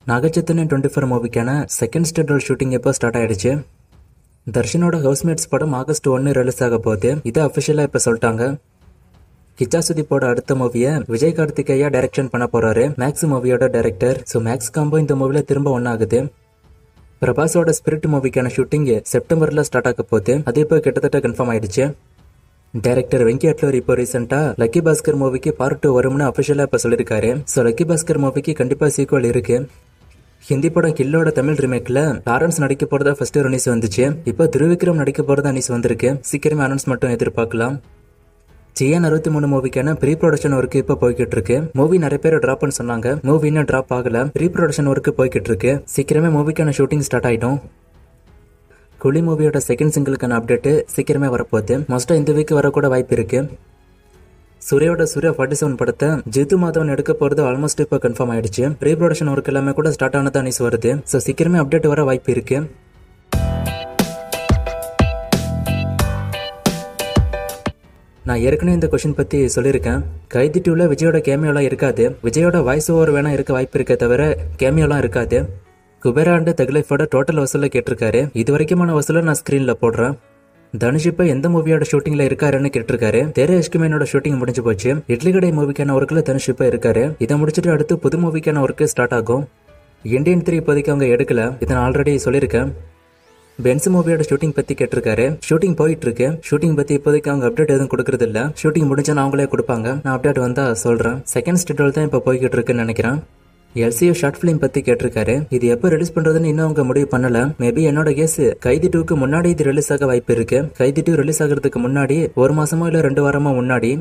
Naga Chaitanya 24 மூவிக்கான second ஸ்டெட்ரோல் shooting எப்போ start ஆயிடுச்சு. தர்ஷனோட housemates படம் ஆகஸ்ட் 1 ரிலீஸ் ஆக போகுது. இதை அஃபிஷியலா இப்ப சொல்லிட்டாங்க. கிச்சா சுதீப்போட அடுத்த மூவியை விஜய் கார்த்திகேயா டைரக்ஷன் பண்ண போறாரு. மேக்ஸ் மூவியோட டைரக்டர். ஸோ மேக்ஸ் காம்போ இந்த மூவில திரும்ப ஒன்னாகுது. பிரபாஸோட ஸ்பிரிட் மூவிக்கான ஷூட்டிங் செப்டம்பர்ல ஸ்டார்ட் ஆக போகுது. அது இப்போ கிட்டத்தட்ட கன்ஃபார்ம் ஆயிடுச்சு. டைரக்டர் வெங்கி அட்லூர் இப்போ ரீசெண்டா லக்கி பாஸ்கர் மூவிக்கு பார்ட் 2 வரும்னு அஃபிஷியலா இப்ப சொல்லிருக்காரு. ஸோ லக்கி பாஸ்கர் மூவிக்கு கண்டிப்பா சீக்வல் இருக்கு. ஹிந்தி படம் கில்லோட தமிழ் ரீமேக்ல லாரன்ஸ் நடிக்க போறதா ஃபர்ஸ்ட் ஒரு நியூஸ் வந்துச்சு. இப்போ திருவிக்ரம் நடிக்க போறதா நியூஸ் வந்திருக்கு. சீக்கிரமே அனௌன்ஸ் மட்டும் எதிர்பார்க்கலாம். ஜிஎன் 63 மூவிக்கான ப்ரீ ப்ரொடக்ஷன் ஒர்க் இப்ப போய்கிட்டு இருக்கு. மூவி நிறைய பேர் டிராப்னு சொன்னாங்க. மூவி இன்னும் டிராப் ஆகல. ப்ரீ ப்ரொடக்ஷன் ஒர்க் போய்கிட்டு இருக்கு. சீக்கிரமே மூவிக்கான ஷூட்டிங் ஸ்டார்ட் ஆயிடும். குழி மூவியோட செகண்ட் சிங்கிளுக்கான அப்டேட் சீக்கிரமே வரப்போகுது. மோஸ்டா இந்த வீக் வரக்கூட வாய்ப்பு இருக்கு. சூர்யாவோட சூர்யா 47 படத்தை ஜித்து மாதவன் எடுக்க போறது ஆல்மோஸ்ட் இப்ப கன்ஃபார்ம் ஆயிடுச்சு. ப்ரீ ப்ரொடக்ஷன் ஒர்க் எல்லாமே கூட ஸ்டார்ட் ஆனதா நியூஸ் வருது. ஸோ சீக்கிரமே அப்டேட் வர வாய்ப்பு இருக்கு. நான் ஏற்கனவே இந்த கொஸ்டின் பத்தி சொல்லியிருக்கேன். கைதி 2ல விஜயோட கேமியோலாம் இருக்காது. விஜயோட வாய்ஸ் ஓவர் வேணா இருக்க வாய்ப்பு இருக்க தவிர கேமியோலாம் இருக்காது. குபேரா அண்ட் தக்லைஃபோட டோட்டல் வசூல கேட்டிருக்காரு. இது வரைக்குமான வசூல நான் ஸ்கிரீன்ல போடுறேன். தனுஷ் இப்ப எந்த மூவியோட ஷூட்டிங்ல இருக்காருன்னு கேட்டிருக்காரு. தேரே எஸ்குமேனோட ஷூட்டிங் முடிஞ்சு போச்சு. இட்லி கடை மூவிக்கான ஒர்க்ல தனுஷ் இப்ப இருக்காரு. இதை முடிச்சுட்டு அடுத்து புது மூவிக்கான ஒர்க் ஸ்டார்ட் ஆகும். இந்தியன் 3 இப்போதைக்கு அவங்க எடுக்கல. இதை நான் ஆல்ரெடி சொல்லியிருக்கேன். பென்ஸ் மூவியோட ஷூட்டிங் பத்தி கேட்டிருக்காரு. ஷூட்டிங் போயிட்டு இருக்கு. ஷூட்டிங் பத்தி இப்போதைக்கு அவங்க அப்டேட் எதுவும் கொடுக்கறது இல்ல. ஷூட்டிங் முடிஞ்சா அவங்களே கொடுப்பாங்க. நான் அப்டேட் வந்தா சொல்றேன். செகண்ட் ஸ்டெட்ரோல் தான் இப்ப போய்கிட்டு இருக்குன்னு நினைக்கிறேன். எல்சியூ ஷார்ட் பிலிம் பத்தி கேட்டிருக்காரு. இது எப்ப ரிலீஸ் பண்றதுன்னு இன்னும் அவங்க முடிவு பண்ணல. மேபி என்னோட கேஸ் கைதி 2க்கு முன்னாடி இது ரிலீஸ் ஆக வாய்ப்பு இருக்கு. கைதி 2 ரிலீஸ் ஆகிறதுக்கு முன்னாடி ஒரு மாசமோ இல்ல 2 வாரமோ முன்னாடி.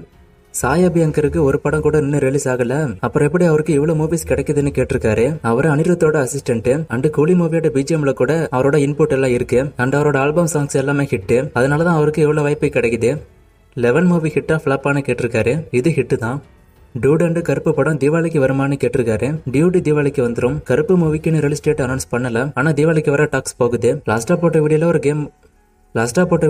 சாய் அபியங்கருக்கு ஒரு படம் கூட இன்னும் ரிலீஸ் ஆகல. அப்புறம் எப்படி அவருக்கு இவ்வளவு மூவிஸ் கிடைக்குதுன்னு கேட்டிருக்காரு. அவர் அனிருத்தோட அசிஸ்டன்ட். அண்ட் கூலி மூவியோட பிஜிஎம்ல கூட அவரோட இன்புட் எல்லாம் இருக்கு. அண்ட் அவரோட ஆல்பம் சாங்ஸ் எல்லாமே ஹிட். அதனாலதான் அவருக்கு இவ்வளவு வாய்ப்பு கிடைக்குது. 11 மூவி ஹிட்டா ஃபிளாப்பான்னு கேட்டிருக்காரு. இது ஹிட் தான். டியூட் அண்ட் கருப்பு படம் தீபாவளிக்கு வருமானு கேட்டிருக்காரு. டியூட் தீபாவளிக்கு வந்துரும். கருப்பு மூவிக்கு ரிலீஸ் டேட் அனௌன்ஸ் பண்ணல. ஆனா தீபாவளிக்கு வர டாக்ஸ் போகுது. லாஸ்டா போட்ட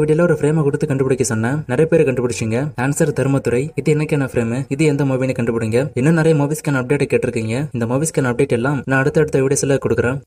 வீடியோல ஒரு ஃப்ரேமை கொடுத்து கண்டுபிடிக்க சொன்னேன். நிறைய பேர் கண்டுபிடிச்சிங்க. ஆன்சர் தர்மதுரை. இது என்னக்கான ஃப்ரேம், இது எந்த மூவின்னு கண்டுபிடிங்க. இன்னும் நிறைய மூவிஸ்க்கான அப்டேட் கேட்டிருக்கீங்க. இந்த மூவிஸ்க்கான அப்டேட் எல்லாம் நான் அடுத்த வீடியோஸ்ல கொடுக்குறேன்.